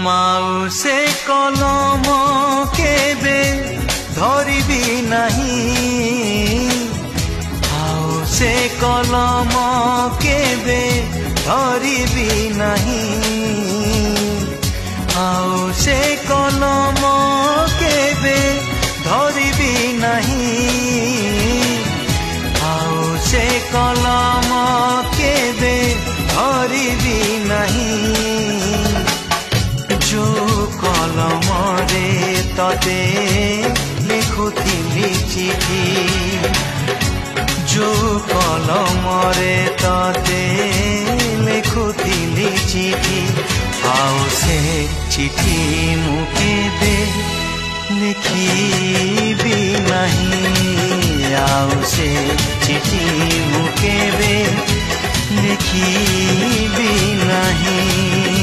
ମାଉସେ କଲମ କେବେ ଧରିବି ନାହିଁ, ଆଉ ସେ କଲମ କେବେ ଧରିବି ନାହିଁ, ଆଉ ସେ କଲମ କେବେ ଧରିବି ନାହିଁ, ଆଉ ସେ କଲମ କେବେ ଧରିବି ନାହିଁ। जो कलमरे तते लिखुथिली चिठी, जो कलमरे तते लिखुथिली चिठी, आओ से चिठी मु केबे लिखिबी नहीं, आओ से चिठी मु केबे लिखिबी नहीं।